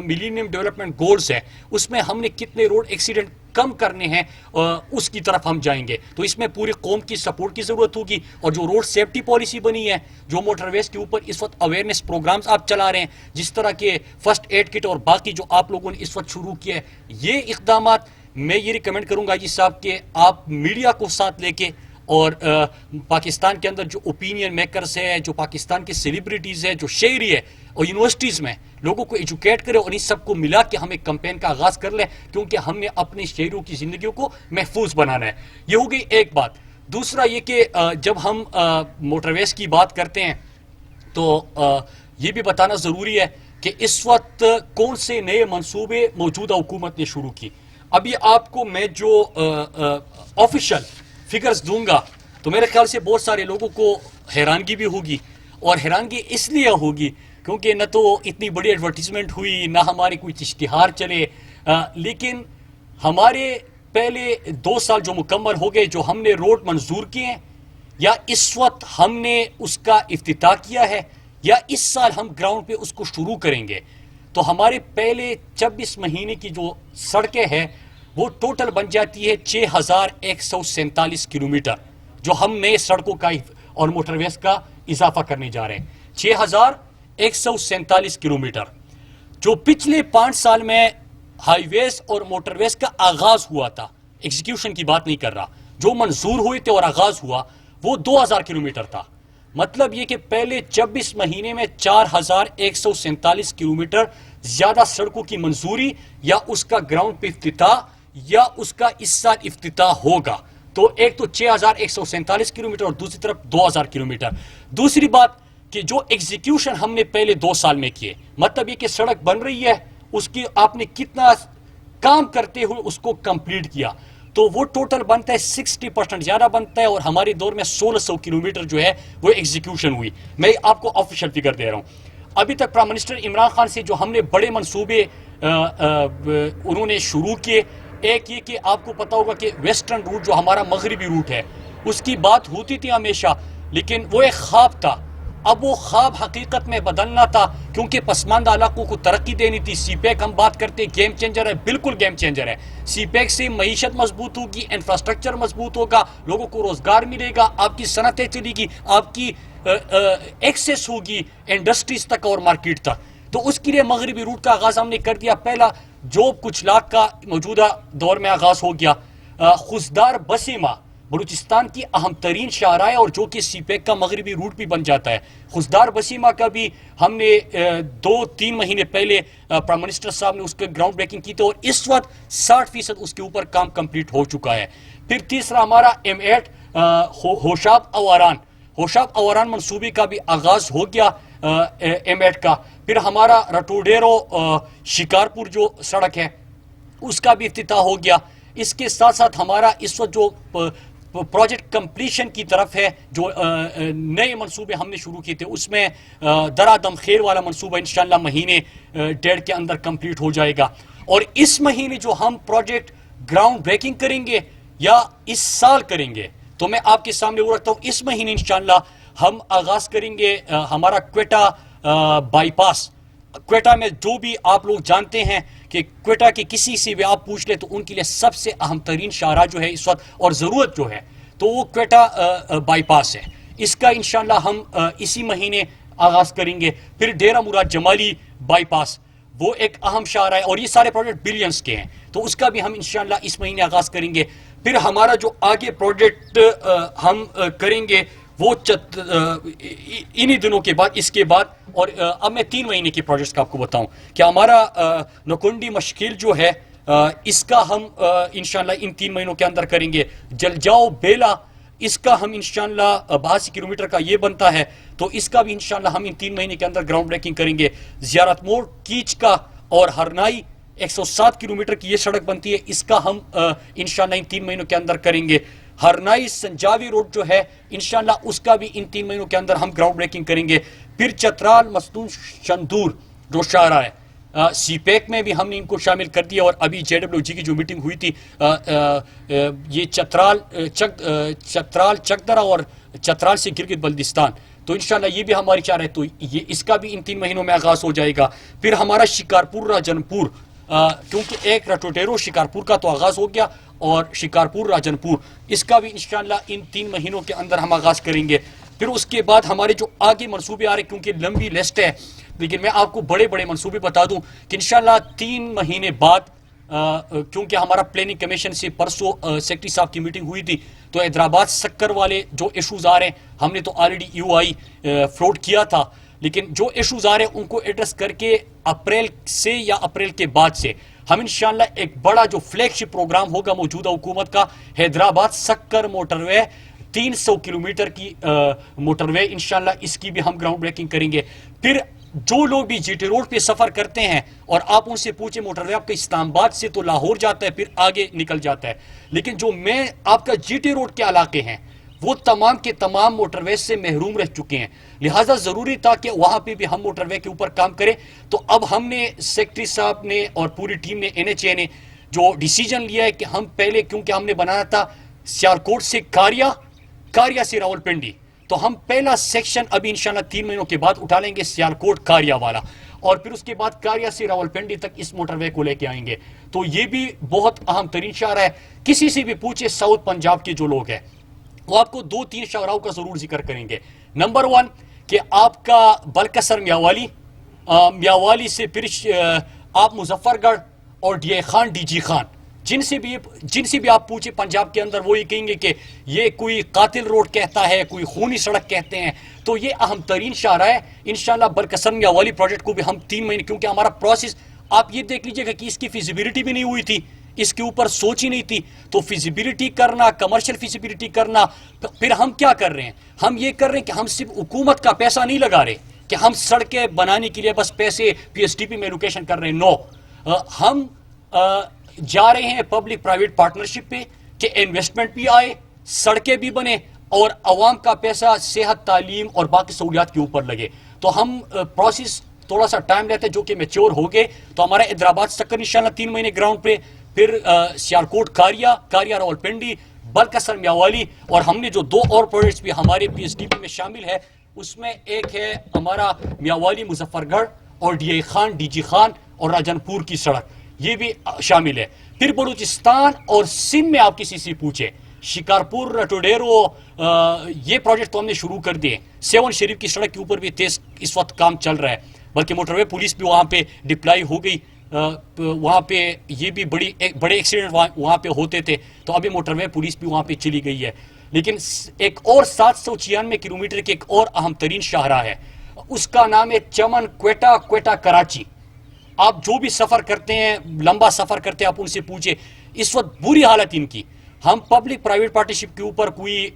ملینیم ڈیولپمنٹ گولز ہے اس میں ہم نے کتنے روڈ ایکسیڈنٹ کم کرنے ہیں اس کی طرف ہم جائیں گے. تو اس میں پوری قوم کی سپورٹ کی ضرورت ہوگی. اور جو روڈ سیفٹی پالیسی بنی ہے، جو موٹر ویز کے اوپر اس وقت اویئرنیس پروگرامز آپ چلا رہے ہیں، جس طرح کے فرسٹ ایڈ کٹ اور باقی جو آپ لوگوں نے اس وقت شروع کیے، یہ اقدامات میں یہ ریکمینڈ کروں گا جی صاحب کہ آپ میڈیا کو ساتھ لے کے اور پاکستان کے اندر جو اوپینین میکرز ہے, جو پاکستان کے سیلیبریٹیز ہے, جو شہری ہے, اور یونیورسٹیز میں لوگوں کو ایجوکیٹ کرے اور ان سب کو ملا کے ہم ایک کمپین کا آغاز کر لیں, کیونکہ ہم نے اپنے شہریوں کی زندگیوں کو محفوظ بنانا ہے. یہ ہو گئی ایک بات. دوسرا یہ کہ جب ہم موٹر ویز کی بات کرتے ہیں تو یہ بھی بتانا ضروری ہے کہ اس وقت کون سے نئے منصوبے موجودہ حکومت نے شروع کی. ابھی آپ کو میں جو آفیشل فگرز دوں گا تو میرے خیال سے بہت سارے لوگوں کو حیرانگی بھی ہوگی, اور حیرانگی اس لیے ہوگی کیونکہ نہ تو اتنی بڑی ایڈورٹیزمنٹ ہوئی, نہ ہمارے کوئی اشتہار چلے, لیکن ہمارے پہلے 2 سال جو مکمل ہو گئے, جو ہم نے روڈ منظور کیے ہیں, یا اس وقت ہم نے اس کا افتتاح کیا ہے, یا اس سال ہم گراؤنڈ پہ اس کو شروع کریں گے, تو ہمارے پہلے 26 مہینے کی جو سڑکیں ہیں وہ ٹوٹل بن جاتی ہے 6147 کلومیٹر, جو ہم نئے سڑکوں کا اور موٹر ویز کا اضافہ کرنے جا رہے ہیں. 6147 کلومیٹر جو پچھلے 5 سال میں ہائی ویز اور موٹر ویز کا آغاز ہوا تھا, ایگزیکیوشن کی بات نہیں کر رہا, جو منظور ہوئے تھے اور آغاز ہوا وہ 2000 کلومیٹر تھا. مطلب یہ کہ پہلے 26 مہینے میں 4147 کلومیٹر زیادہ سڑکوں کی منظوری یا اس کا گراؤنڈ پہ افتتاح یا اس کا اس سال افتتاح ہوگا. تو ایک تو 6147 کلومیٹر اور دوسری طرف 2000 کلومیٹر. دوسری بات کہ جو ایگزیکیوشن ہم نے پہلے 2 سال میں کیے, مطلب یہ کہ سڑک بن رہی ہے, اس کی آپ نے کتنا کام کرتے ہوئے اس کو کمپلیٹ کیا, تو وہ ٹوٹل بنتا ہے 60% زیادہ بنتا ہے, اور ہمارے دور میں 1600 کلومیٹر جو ہے وہ ایگزیکیوشن ہوئی. میں آپ کو آفیشیل فگر دے رہا ہوں. ابھی تک پرائم منسٹر عمران خان سے جو ہم نے بڑے منصوبے انہوں نے شروع کیے, ایک یہ کہ آپ کو پتا ہوگا کہ ویسٹرن روٹ جو ہمارا مغربی روٹ ہے اس کی بات ہوتی تھی ہمیشہ, لیکن وہ ایک خواب تھا. اب وہ خواب حقیقت میں بدلنا تھا, کیونکہ پسماندہ علاقوں کو ترقی دینی تھی. سی پیک ہم بات کرتے ہیں, گیم چینجر ہے, بالکل گیم چینجر ہے. سی پیک سے معیشت مضبوط ہوگی, انفراسٹرکچر مضبوط ہوگا, لوگوں کو روزگار ملے گا, آپ کی صنعتیں چلے گی, آپ کی ایکسیس ہوگی انڈسٹریز تک اور مارکیٹ تک. تو اس کے لیے مغربی روٹ کا آغاز ہم نے کر دیا. پہلا جو کچھ لاکھ کا موجودہ دور میں آغاز ہو گیا. خزدار بسیما بلوچستان کی اہم ترین شاہراہ اور جو کہ سی پیک کا مغربی روٹ بھی بن جاتا ہے. خزدار بسیما کا بھی ہم نے 2-3 مہینے پہلے پرائم منسٹر صاحب نے اس کے گراؤنڈ بریکنگ کی تھی, اور اس وقت 60% اس کے اوپر کام کمپلیٹ ہو چکا ہے. پھر تیسرا ہمارا M8 ہوشاب اواران منصوبے کا بھی آغاز ہو گیا M8 کا. پھر ہمارا رٹوڈیرو شکارپور جو سڑک ہے اس کا بھی افتتاح ہو گیا. اس کے ساتھ ساتھ ہمارا اس وقت جو پروجیکٹ کمپلیشن کی طرف ہے, جو نئے منصوبے ہم نے شروع کیے تھے, اس میں درادم خیر والا منصوبہ انشاءاللہ مہینے 1.5 کے اندر کمپلیٹ ہو جائے گا. اور اس مہینے جو ہم پروجیکٹ گراؤنڈ بریکنگ کریں گے یا اس سال کریں گے, تو میں آپ کے سامنے وہ رکھتا ہوں, اس مہینے انشاءاللہ ہم آغاز کریں گے ہمارا کوئٹہ بائی پاس. کوئٹہ میں جو بھی آپ لوگ جانتے ہیں کہ کوئٹہ کے کسی سے بھی آپ پوچھ لیں تو ان کے لیے سب سے اہم ترین شاہراہ جو ہے اس وقت اور ضرورت جو ہے تو وہ کوئٹہ بائی پاس ہے. اس کا انشاءاللہ ہم اسی مہینے آغاز کریں گے. پھر ڈیرہ مراد جمالی بائی پاس وہ ایک اہم شاہراہ ہے, اور یہ سارے پروجیکٹ بلینز کے ہیں, تو اس کا بھی ہم انشاءاللہ اس مہینے آغاز کریں گے. پھر ہمارا جو آگے پروجیکٹ ہم کریں گے وہ انہی دنوں کے بعد, اس کے بعد, اور اب میں 3 مہینے کے پروجیکٹس کا آپ کو بتاؤں کہ ہمارا نکنڈی مشکل جو ہے اس کا ہم انشاءاللہ ان 3 مہینوں کے اندر کریں گے. جلجاؤ بیلا اس کا ہم انشاءاللہ 82 کلومیٹر کا یہ بنتا ہے, تو اس کا بھی انشاءاللہ ہم ان 3 مہینے کے اندر گراؤنڈ بریکنگ کریں گے. زیارت موڑ کیچ کا اور ہرنائی 107 کلومیٹر کی یہ سڑک بنتی ہے, اس کا ہم انشاءاللہ ان 3 مہینوں کے اندر کریں گے. ہرنائی سنجاوی روڈ جو ہے انشاءاللہ اس کا بھی ان 3 مہینوں کے اندر ہم گراؤنڈ بریکنگ کریں گے. پھر چترال مسنون شندور جو شاہراہ ہے, سی پیک میں بھی ہم نے ان کو شامل کر دیا, اور ابھی JWG کی جو میٹنگ ہوئی تھی یہ چترال چکدرا اور چترال سے گلگت بلتستان, تو انشاءاللہ یہ بھی ہماری چاہ رہے, تو یہ اس کا بھی ان 3 مہینوں میں آغاز ہو جائے گا. پھر ہمارا شکارپور راجنپور, کیونکہ ایک رٹوٹیرو شکارپور کا تو آغاز ہو گیا, اور شکارپور راجنپور اس کا بھی انشاءاللہ ان 3 مہینوں کے اندر ہم آغاز کریں گے. پھر اس کے بعد ہمارے جو آگے منصوبے آ رہے, کیونکہ لمبی لسٹ ہے, لیکن میں آپ کو بڑے بڑے منصوبے بتا دوں کہ انشاءاللہ 3 مہینے بعد کیونکہ ہمارا پلاننگ کمیشن سے پرسوں سیکرٹری صاحب کی میٹنگ ہوئی تھی تو حیدرآباد سکر والے جو ایشوز آ رہے ہیں ہم نے تو آلریڈی یو آئی فلوٹ کیا تھا، لیکن جو ایشوز آ رہے ہیں ان کو ایڈریس کر کے اپریل سے یا اپریل کے بعد سے ہم انشاءاللہ ایک بڑا جو فلیگ شپ پروگرام ہوگا موجودہ حکومت کا، حیدرآباد سکر موٹر وے 300 کلومیٹر کی موٹر وے، انشاءاللہ اس کی بھی ہم گراؤنڈ بریکنگ کریں گے. پھر جو لوگ بھی جی ٹی روڈ پہ سفر کرتے ہیں اور آپ ان سے پوچھیں موٹر وے آپ کا اسلام آباد سے تو لاہور جاتا ہے پھر آگے نکل جاتا ہے، لیکن جو میں آپ کا جی ٹی روڈ کے علاقے ہیں وہ تمام کے تمام موٹر وے سے محروم رہ چکے ہیں، لہٰذا ضروری تھا کہ وہاں پہ بھی ہم موٹر وے کے اوپر کام کریں. تو اب ہم نے سیکرٹری صاحب نے اور پوری ٹیم نے NHA نے جو ڈیسیجن لیا ہے کہ ہم پہلے کیونکہ ہم نے بنایا تھا سیالکوٹ سے کاریا سے راولپنڈی، تو ہم پہلا سیکشن ابھی انشاءاللہ 3 مہینوں کے بعد اٹھا لیں گے سیالکوٹ کاریا والا، اور پھر اس کے بعد کاریا سے راولپنڈی تک اس موٹر وے کو لے کے آئیں گے. تو یہ بھی بہت اہم ترین شاہراہ ہے. کسی سے بھی پوچھے ساؤتھ پنجاب کے جو لوگ ہیں وہ آپ کو 2-3 شاہراہوں کا ضرور ذکر کریں گے. نمبر 1 کہ آپ کا بلکسر میاوالی سے پھر آپ مظفر گڑھ اور D A Khan D G Khan, جن سے بھی آپ پوچھیں پنجاب کے اندر وہ یہ کہیں گے کہ یہ کوئی قاتل روڈ کہتا ہے، کوئی خونی سڑک کہتے ہیں. تو یہ اہم ترین شاہراہ ہے. انشاءاللہ بلکسر میاوالی پروجیکٹ کو بھی ہم 3 مہینے، کیونکہ ہمارا پروسیس آپ یہ دیکھ لیجئے گا کہ اس کی فیزیبلٹی بھی نہیں ہوئی تھی، اس کے اوپر سوچ ہی نہیں تھی. تو فیزیبلٹی کرنا، کمرشل فیزیبلٹی کرنا، پھر ہم کیا کر رہے ہیں؟ ہم یہ کر رہے ہیں کہ ہم صرف حکومت کا پیسہ نہیں لگا رہے کہ ہم سڑکیں بنانے کے لیے بس پیسے PSDP میں ایلوکیشن کر رہے ہیں. نو، ہم جا رہے ہیں پبلک پرائیویٹ پارٹنرشپ پہ کہ انویسٹمنٹ بھی آئے، سڑکیں بھی بنے اور عوام کا پیسہ صحت، تعلیم اور باقی سہولیات کے اوپر لگے. تو ہم پروسیس تھوڑا سا ٹائم لیتے ہیں جو کہ میچور ہو گئے. تو ہمارا حیدرآباد سکر انشاءاللہ 3 مہینے گراؤنڈ پہ، پھر سیالکوٹ کاریا راولپنڈی، بلکسر میاوالی، اور ہم نے جو 2 اور پروجیکٹس بھی ہمارے PSDP میں شامل ہے اس میں ایک ہے ہمارا میاوالی مظفر گڑھ اور D A Khan D G Khan اور راجن پور کی سڑک، یہ بھی شامل ہے. پھر بلوچستان اور سندھ میں آپ کسی سے پوچھیں شکارپور رٹوڈیرو، یہ پروجیکٹ تو ہم نے شروع کر دیے. 7 شریف کی سڑک کے اوپر بھی تیز اس وقت کام چل رہا ہے، بلکہ موٹر وے پولیس بھی وہاں پہ ڈپلائی ہو گئی. وہاں پہ یہ بھی بڑے ایکسیڈنٹ وہاں پہ ہوتے تھے، تو ابھی موٹر وے پولیس بھی وہاں پہ چلی گئی ہے. لیکن ایک اور 796 کلومیٹر کے ایک اور اہم ترین شاہراہ ہے، اس کا نام ہے چمن کوئٹہ کراچی. آپ جو بھی سفر کرتے ہیں، لمبا سفر کرتے ہیں، آپ ان سے پوچھیں اس وقت بری حالت ان کی. ہم پبلک پرائیویٹ پارٹنرشپ کے اوپر کوئی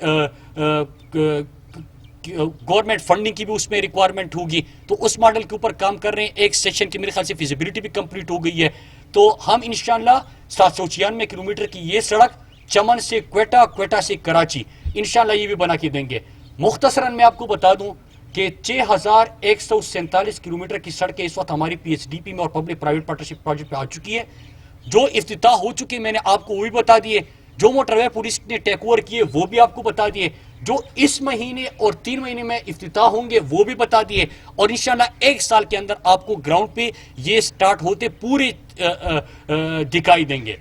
گورنمنٹ فنڈنگ کی بھی اس میں ریکوائرمنٹ ہوگی، تو اس ماڈل کے اوپر کام کر رہے ہیں. ایک سیکشن کی میرے خیال سے فیزیبلٹی بھی کمپلیٹ ہو گئی ہے. تو ہم انشاءاللہ 796 کلومیٹر کی یہ سڑک چمن سے کوئٹہ سے کراچی انشاءاللہ یہ بھی بنا کے دیں گے. مختصراً میں آپ کو بتا دوں کہ 6147 کلومیٹر کی سڑکیں اس وقت ہماری PSDP میں اور پبلک پرائیویٹ پارٹنرشپ پروجیکٹ پہ آ چکی ہے. جو افتتاح ہو چکے میں نے آپ کو وہ بھی بتا دیے، جو موٹر وے پولیس نے ٹیک اوور کیے وہ بھی آپ کو بتا دیے، جو اس مہینے اور 3 مہینے میں افتتاح ہوں گے وہ بھی بتا دیے، اور انشاءاللہ 1 سال کے اندر آپ کو گراؤنڈ پہ یہ سٹارٹ ہوتے پورے دکھائی دیں گے.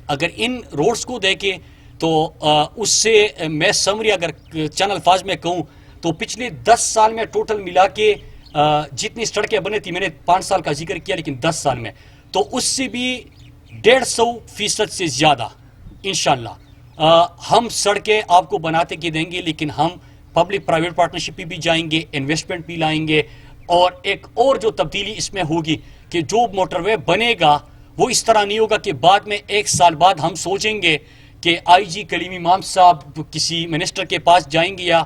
اگر ان روڈز کو دیکھیں تو اس سے میں سمری اگر چند الفاظ میں کہوں تو پچھلے 10 سال میں ٹوٹل ملا کے جتنی سڑکیں بنے تھی، میں نے 5 سال کا ذکر کیا لیکن 10 سال میں، تو اس سے بھی 150% سے زیادہ انشاءاللہ ہم سڑکیں آپ کو بناتے کے دیں گے. لیکن ہم پبلک پرائیویٹ پارٹنرشپ پہ بھی جائیں گے، انویسٹمنٹ بھی لائیں گے. اور ایک اور جو تبدیلی اس میں ہوگی کہ جو موٹر وے بنے گا وہ اس طرح نہیں ہوگا کہ بعد میں 1 سال بعد ہم سوچیں گے کہ IG کلیم امام صاحب کسی منسٹر کے پاس جائیں گے یا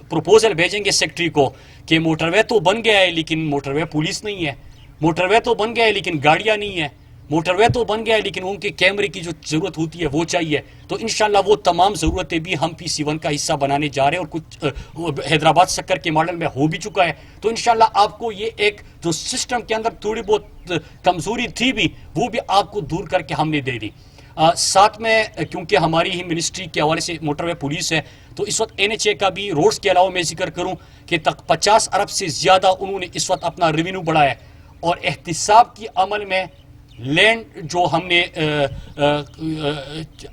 پروپوزل بھیجیں گے سیکرٹری کو کہ موٹر وے تو بن گیا ہے لیکن موٹر وے پولیس نہیں ہے، موٹر وے تو بن گیا ہے لیکن گاڑیاں نہیں ہیں، موٹر وے تو بن گیا ہے لیکن ان کے کیمرے کی جو ضرورت ہوتی ہے وہ چاہیے. تو انشاءاللہ وہ تمام ضرورتیں بھی ہم PC1 کا حصہ بنانے جا رہے ہیں، اور کچھ حیدرآباد سکر کے ماڈل میں ہو بھی چکا ہے. تو انشاءاللہ آپ کو یہ ایک جو سسٹم کے اندر تھوڑی بہت کمزوری تھی بھی وہ بھی آپ کو دور کر کے ہم نے دے دی. ساتھ میں کیونکہ ہماری ہی منسٹری کے حوالے سے موٹر وے پولیس ہے تو اس وقت NHA کا بھی روڈز کے علاوہ میں ذکر کروں کہ 50 ارب سے زیادہ انہوں نے اس وقت اپنا ریونیو بڑھایا ہے. اور احتساب کی عمل میں لینڈ جو ہم نے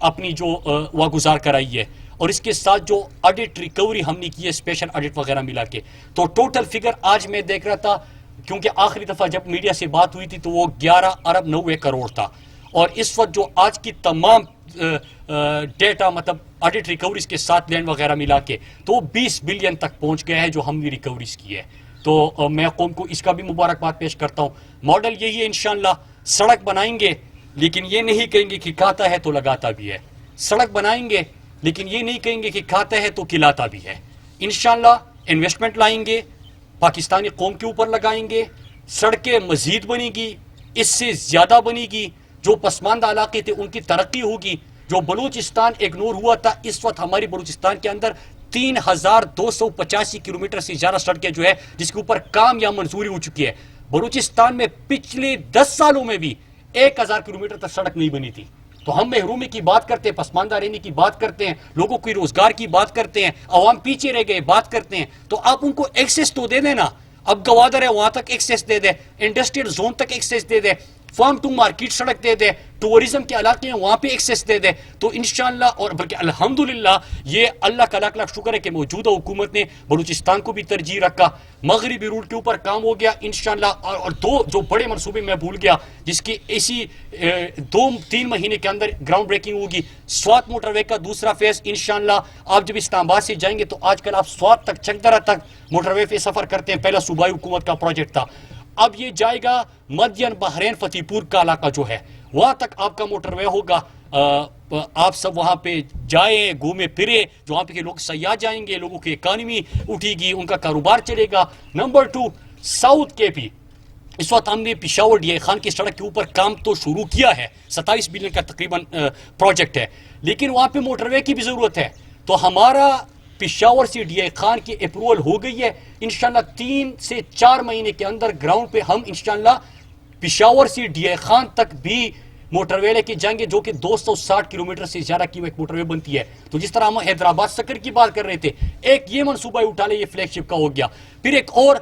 اپنی جو واگزار کرائی ہے، اور اس کے ساتھ جو آڈٹ ریکوری ہم نے کی ہے اسپیشل آڈٹ وغیرہ ملا کے، تو ٹوٹل فگر آج میں دیکھ رہا تھا کیونکہ آخری دفعہ جب میڈیا سے بات ہوئی تھی تو وہ 11 ارب 90 کروڑ تھا، اور اس وقت جو آج کی تمام ڈیٹا مطلب آڈٹ ریکوریز کے ساتھ لینڈ وغیرہ ملا کے تو وہ 20 بلین تک پہنچ گیا ہے جو ہم نے ریکوریز کی ہے. تو میں قوم کو اس کا بھی مبارکباد پیش کرتا ہوں. ماڈل یہی ہے انشاءاللہ، سڑک بنائیں گے لیکن یہ نہیں کہیں گے کہ کھاتا ہے تو لگاتا بھی ہے. سڑک بنائیں گے لیکن یہ نہیں کہیں گے کہ کھاتا ہے تو کھلاتا بھی ہے. انشاءاللہ انویسٹمنٹ لائیں گے، پاکستانی قوم کے اوپر لگائیں گے، سڑکیں مزید بنے گی، اس سے زیادہ بنے گی. جو پسماندہ علاقے تھے ان کی ترقی ہوگی. جو بلوچستان اگنور ہوا تھا، اس وقت ہماری بلوچستان کے اندر 3285 کلومیٹر سے زیادہ سڑکیں جو ہے جس کے اوپر کام یا منظوری ہو چکی ہے. بلوچستان میں پچھلے 10 سالوں میں بھی 1000 کلومیٹر تک سڑک نہیں بنی تھی. تو ہم محرومی کی بات کرتے ہیں، پسماندہ رہنے کی بات کرتے ہیں، لوگوں کی روزگار کی بات کرتے ہیں، عوام پیچھے رہ گئے بات کرتے ہیں. تو آپ ان کو ایکسیس تو دے دیں نا. اب گوادر ہے وہاں تک ایکسیس دے دیں، انڈسٹریل زون تک ایکسیس دے دیں، فارم ٹو مارکیٹ سڑک دے دیں، ٹورزم کے علاقے ہیں وہاں پہ ایکسیس دے دیں. تو انشاءاللہ اور بلکہ الحمدللہ یہ اللہ کا لاکھ لاکھ شکر ہے کہ موجودہ حکومت نے بلوچستان کو بھی ترجیح رکھا. مغربی روٹ کے اوپر کام ہو گیا انشاءاللہ. اور دو جو بڑے منصوبے میں بھول گیا جس کی اسی 2-3 مہینے کے اندر گراؤنڈ بریکنگ ہوگی. سوات موٹر وے کا دوسرا فیز انشاءاللہ. آپ جب اسلام آباد سے جائیں گے تو آج کل آپ سوات تک چکدرہ تک موٹر وے پہ سفر کرتے ہیں، پہلا صوبائی حکومت کا پروجیکٹ تھا. اب یہ جائے گا مدین بحرین فتح پور کا علاقہ جو ہے وہاں تک آپ کا موٹر وے ہوگا. آپ سب وہاں پہ جائیں، گھومے پھرے، جو وہاں پہ کے لوگ سیاح جائیں گے، لوگوں کی اکانومی اٹھے گی، ان کا کاروبار چلے گا. نمبر 2 ساؤتھ کے پی. اس وقت ہم نے پشاور ڈی آئی خان کی سڑک کے اوپر کام تو شروع کیا ہے، 27 بلین کا تقریباً پروجیکٹ ہے، لیکن وہاں پہ موٹر وے کی بھی ضرورت ہے. تو ہمارا پشاور سے ڈی آئی خان کی اپروول ہو گئی ہے. انشاءاللہ 3 سے 4 مہینے کے اندر گراؤنڈ پہ ہم انشاءاللہ پشاور سے ڈی آئی خان تک بھی موٹر وے لے کے جائیں گے، جو کہ 260 کلومیٹر سے زیادہ کی ایک موٹر وے بنتی ہے. تو جس طرح ہم حیدرآباد سکر کی بات کر رہے تھے، ایک یہ منصوبہ اٹھا لے، یہ فلیگ شپ کا ہو گیا. پھر ایک اور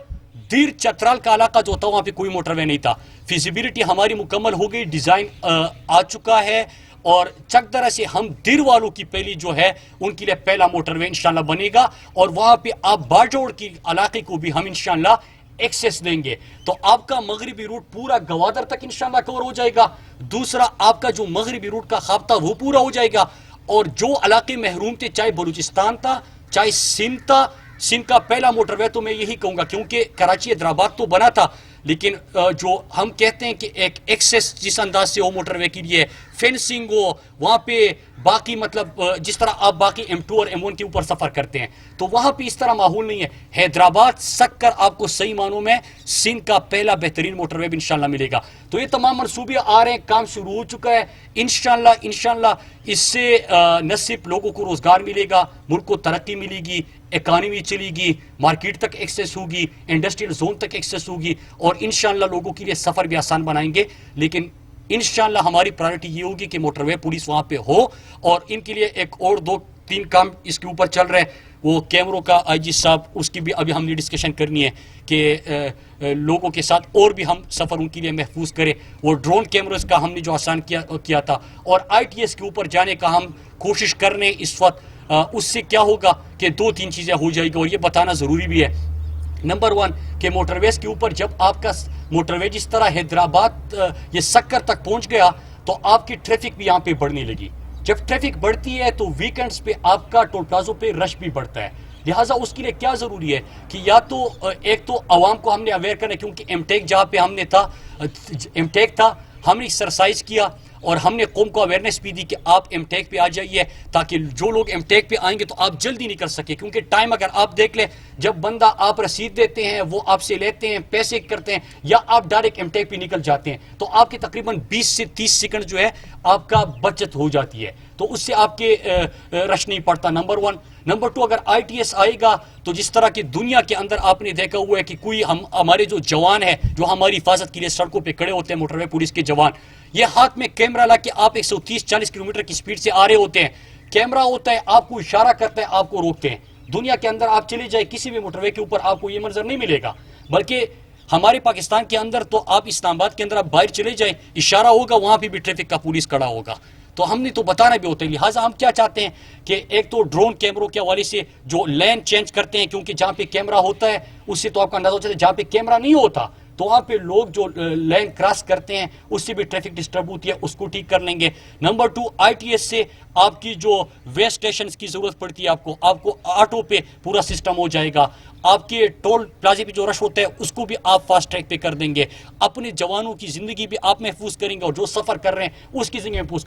دیر چترال کا علاقہ جو تھا وہاں پہ کوئی موٹر وے نہیں تھا. فیزیبلٹی ہماری مکمل ہو گئی، ڈیزائن آ چکا ہے، اور چکدرہ سے ہم دیر والوں کی پہلی جو ہے ان کے لیے پہلا موٹر وے انشاءاللہ بنے گا. اور وہاں پہ آپ باجوڑ کی علاقے کو بھی ہم انشاءاللہ ایکسیس دیں گے. تو آپ کا مغربی روٹ پورا گوادر تک انشاءاللہ کور ہو جائے گا. دوسرا آپ کا جو مغربی روٹ کا خواب تھا وہ پورا ہو جائے گا. اور جو علاقے محروم تھے، چاہے بلوچستان تھا چاہے سندھ تھا، سندھ کا پہلا موٹر وے تو میں یہی کہوں گا، کیونکہ کراچی حیدرآباد تو بنا تھا، لیکن جو ہم کہتے ہیں کہ ایک ایکسیس جس انداز سے ہو موٹر وے کے لیے، فینسنگ ہو وہاں پہ، باقی مطلب جس طرح آپ باقی M2 اور M1 کے اوپر سفر کرتے ہیں تو وہاں پہ اس طرح ماحول نہیں ہے. حیدرآباد سکر آپ کو صحیح معنوں میں سندھ کا پہلا بہترین موٹر وے بھی انشاءاللہ ملے گا. تو یہ تمام منصوبے آ رہے ہیں، کام شروع ہو چکا ہے. انشاءاللہ اس سے نہ صرف لوگوں کو روزگار ملے گا، ملک کو ترقی ملے گی، اکانومی چلے گی، مارکیٹ تک ایکسیس ہوگی، انڈسٹریل زون تک ایکسیس ہوگی، اور انشاءاللہ لوگوں کے لیے سفر بھی آسان بنائیں گے. لیکن انشاءاللہ ہماری پرائرٹی یہ ہوگی کہ موٹر وے پولیس وہاں پہ ہو. اور ان کے لیے ایک اور 2-3 کام اس کے اوپر چل رہے ہیں. وہ کیمروں کا آئی جی صاحب، اس کی بھی ابھی ہم نے ڈسکشن کرنی ہے کہ لوگوں کے ساتھ اور بھی ہم سفر ان کے لیے محفوظ کریں. وہ ڈرون کیمراز کا ہم نے جو آسان کیا تھا، اور ITS کے اوپر جانے کا ہم کوشش کر رہے ہیں اس وقت. اس سے کیا ہوگا کہ 2-3 چیزیں ہو جائے گی، اور یہ بتانا ضروری بھی ہے. نمبر 1 کہ موٹر ویز کے اوپر جب آپ کا موٹر وے جس طرح حیدرآباد یہ سکر تک پہنچ گیا تو آپ کی ٹریفک بھی یہاں پہ بڑھنے لگی. جب ٹریفک بڑھتی ہے تو ویکنڈز پہ آپ کا ٹول پلازوں پہ رش بھی بڑھتا ہے. لہٰذا اس کے لیے کیا ضروری ہے کہ یا تو ایک تو عوام کو ہم نے اویئر کرنا، کیونکہ M-Tech جہاں پہ ہم نے تھا، M-Tech تھا، ہم نے ایکسرسائز کیا اور ہم نے قوم کو اویئرنیس بھی دی کہ آپ M-Tech پہ آ جائیے، تاکہ جو لوگ M-Tech پہ آئیں گے تو آپ جلدی نکل سکے. کیونکہ ٹائم اگر آپ دیکھ لیں، جب بندہ آپ رسید دیتے ہیں، وہ آپ سے لیتے ہیں، پیسے کرتے ہیں، یا آپ ڈائریکٹ M-Tech پہ نکل جاتے ہیں، تو آپ کے تقریباً 20 سے 30 سیکنڈ جو ہے آپ کا بچت ہو جاتی ہے. تو اس سے آپ کے رش نہیں پڑتا. نمبر 1. نمبر 2 اگر ITS آئے گا تو جس طرح کی دنیا کے اندر آپ نے دیکھا ہوا ہے کہ کوئی ہمارے جو جوان ہیں جو ہماری حفاظت کے لیے سڑکوں پہ کھڑے ہوتے ہیں، موٹر وے پولیس کے جوان، یہ ہاتھ میں کیمرہ لا کے آپ 130-40 کلومیٹر کی سپیڈ سے آ رہے ہوتے ہیں، کیمرہ ہوتا ہے، آپ کو اشارہ کرتا ہے، آپ کو روکتے ہیں. دنیا کے اندر آپ چلے جائیں کسی بھی موٹر وے کے اوپر آپ کو یہ منظر نہیں ملے گا. بلکہ ہمارے پاکستان کے اندر تو آپ اسلام آباد کے اندر آپ باہر چلے جائیں، اشارہ ہوگا، وہاں پہ بھی ٹریفک کا پولیس کھڑا ہوگا. تو ہم نے تو بتانا بھی ہوتا ہے. لہٰذا ہم کیا چاہتے ہیں کہ ایک تو ڈرون کیمروں کے حوالے سے جو لین چینج کرتے ہیں، کیونکہ جہاں پہ کیمرہ ہوتا ہے اس سے تو آپ کا اندازہ ہوتا ہے، جہاں پہ کیمرہ نہیں ہوتا تو وہاں پہ لوگ جو لائن کراس کرتے ہیں اس سے بھی ٹریفک ڈسٹرب ہوتی ہے, اس کو ٹھیک کر لیں گے. نمبر 2, آئی ٹی ایس سے آپ کی جو وے اسٹیشنز کی ضرورت پڑتی ہے آپ کو آٹو پہ پورا سسٹم ہو جائے گا. آپ کے ٹول پلازے پہ جو رش ہوتا ہے اس کو بھی آپ فاسٹ ٹریک پہ کر دیں گے. اپنے جوانوں کی زندگی بھی آپ محفوظ کریں گے اور جو سفر کر رہے ہیں اس کی زندگی محفوظ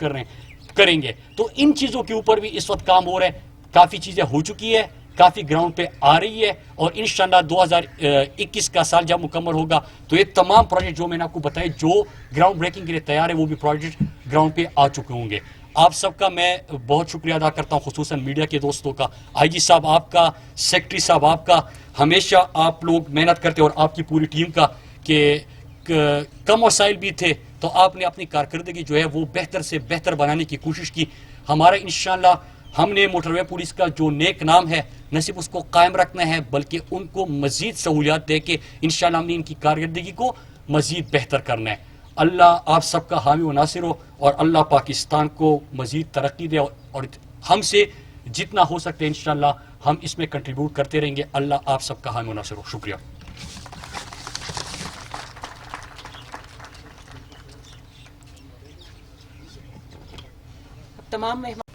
کریں گے. تو ان چیزوں کے اوپر بھی اس وقت کام ہو رہا ہے. کافی چیزیں ہو چکی ہے, کافی گراؤنڈ پہ آ رہی ہے, اور انشاءاللہ 2021 کا سال جب مکمل ہوگا تو یہ تمام پروجیکٹ جو میں نے آپ کو بتائے جو گراؤنڈ بریکنگ کے لیے تیار ہے وہ بھی پروجیکٹ گراؤنڈ پہ آ چکے ہوں گے. آپ سب کا میں بہت شکریہ ادا کرتا ہوں, خصوصاً میڈیا کے دوستوں کا, آئی جی صاحب آپ کا, سیکرٹری صاحب آپ کا. ہمیشہ آپ لوگ محنت کرتے اور آپ کی پوری ٹیم کا کہ کم وسائل بھی تھے تو آپ نے اپنی کارکردگی جو ہے وہ بہتر سے بہتر بنانے کی کوشش کی. ہمارا انشاءاللہ ہم نے موٹر وے پولیس کا جو نیک نام ہے نہ صرف اس کو قائم رکھنا ہے بلکہ ان کو مزید سہولیات دے کے انشاءاللہ ہم نے ان کی کارکردگی کو مزید بہتر کرنا ہے. اللہ آپ سب کا حامی و ناصر ہو اور اللہ پاکستان کو مزید ترقی دے, اور ہم سے جتنا ہو سکتے ہیں انشاءاللہ ہم اس میں کنٹریبیوٹ کرتے رہیں گے. اللہ آپ سب کا حامی و ناصر ہو. شکریہ. تمام مہمان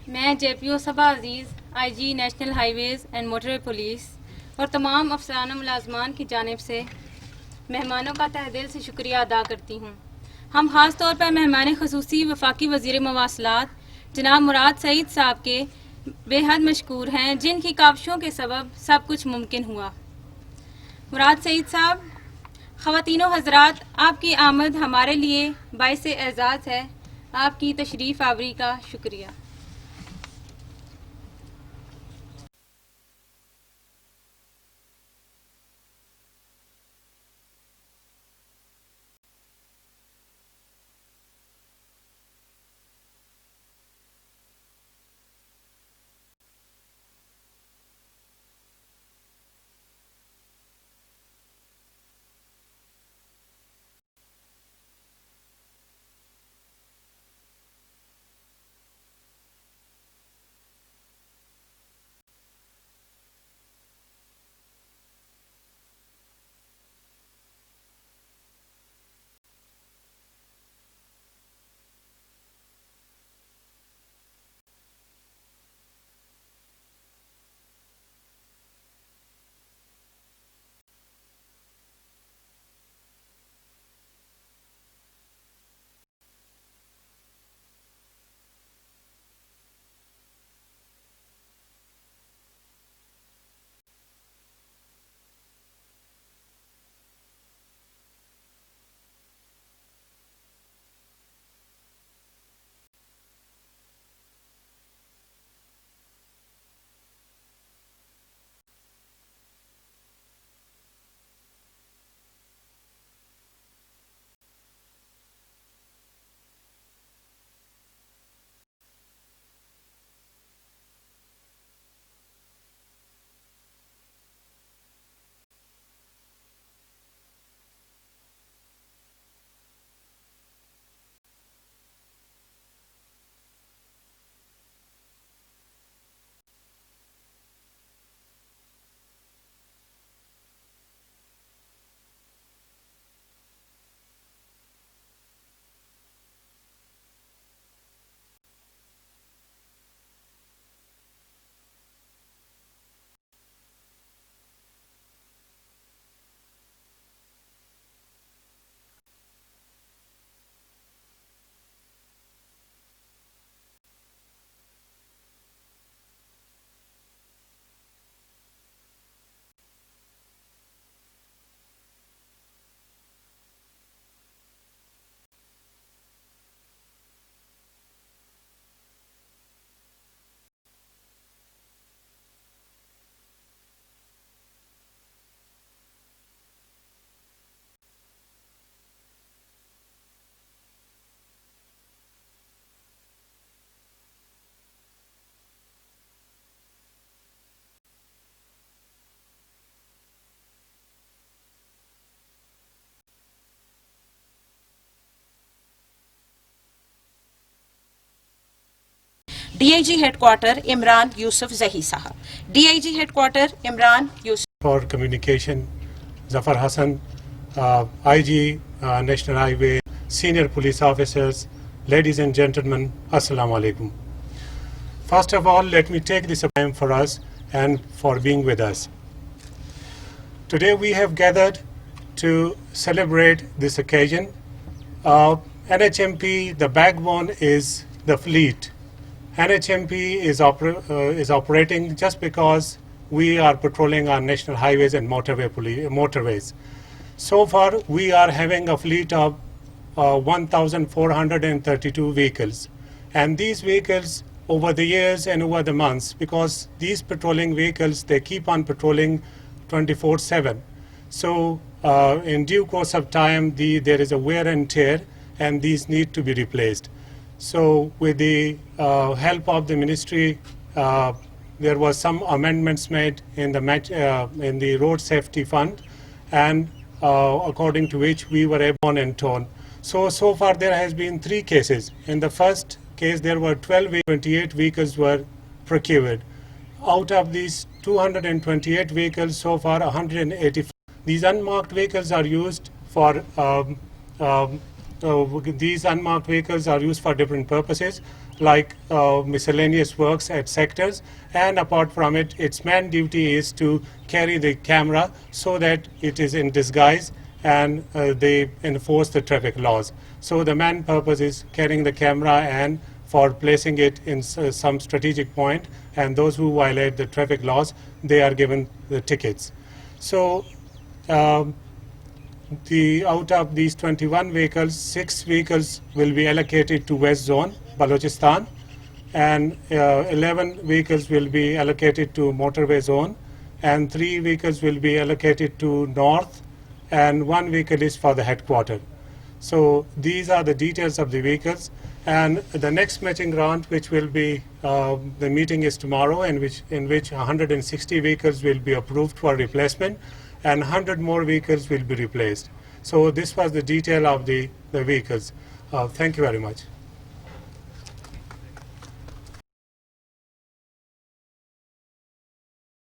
میں J P O Saba Aziz, I G national highways and motorway police اور تمام افسران و ملازمان کی جانب سے مہمانوں کا تہ دل سے شکریہ ادا کرتی ہوں. ہم خاص طور پر مہمان خصوصی وفاقی وزیر مواصلات جناب مراد سعید صاحب کے بے حد مشکور ہیں جن کی کاوشوں کے سبب سب کچھ ممکن ہوا. مراد سعید صاحب, خواتین و حضرات, آپ کی آمد ہمارے لیے باعث اعزاز ہے. آپ کی تشریف آوری کا شکریہ. DIG headquarter Imran Yusuf Zahi Sahab. DIG headquarter Imran Yusuf. For communication, Zafar Hassan, IG, National Highway, senior police officers, ladies and gentlemen, Assalamu alaikum. First of all, let me take this time for us and for being with us. Today we have gathered to celebrate this occasion. NHMP, the backbone is the fleet. NHMP is operating just because we are patrolling our national highways and motorways. So far, we are having a fleet of 1,432 vehicles. And these vehicles, over the years and over the months, because these patrolling vehicles, they keep on patrolling 24/7. So in due course of time, there is a wear and tear, and these need to be replaced. So with the help of the ministry, there was some amendments made in the road safety fund, and according to which we were able and torn. So far there has been 3 cases. In the first case, there were 28 vehicles were procured. Out of these 228 vehicles, so far 185. These unmarked vehicles are used for different purposes, like miscellaneous works at sectors, and apart from it, its main duty is to carry the camera so that it is in disguise and they enforce the traffic laws. So the main purpose is carrying the camera and for placing it in some strategic point, and those who violate the traffic laws, they are given the tickets. So out of these 21 vehicles, 6 vehicles will be allocated to West Zone, Balochistan, and 11 vehicles will be allocated to Motorway Zone, and 3 vehicles will be allocated to North, and 1 vehicle is for the headquarter. So these are the details of the vehicles, and the next matching round, which will be, the meeting is tomorrow, in which 160 vehicles will be approved for replacement, and 100 more vehicles will be replaced. So this was the detail of the vehicles. Thank you very much.